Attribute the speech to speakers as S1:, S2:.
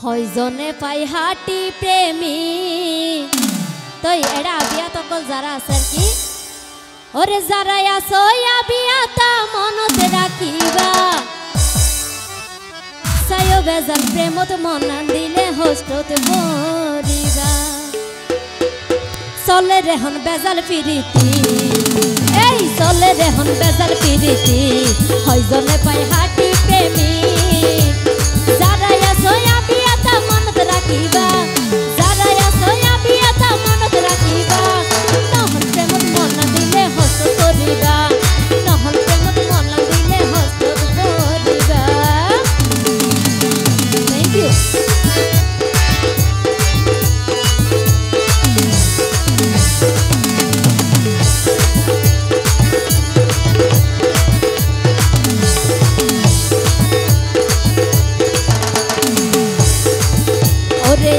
S1: হয়জনে পাই হাটি প্রেমী তই এড়া বিয়া তকল যারা আছে কি ওরে যারা আছো বিয়াতা মনতে রাখিবা সায়ো বেজাল প্রেমত মন দিলে হোস্টত মরিবা চলে রেহন বেজাল পিরিতি এই চলে রেহন বেজাল পিরিতি হয়জনে পাই হাটি প্রেমী যারা আছো বিয়াতা মনত রাখিবা যারা আছো বিয়াতা মনত রাখিবা নহল প্রেমত মন দিলে হস্ত করিবা নহল প্রেমত মন দিলে হস্ত করিবা। Thank you. ওরে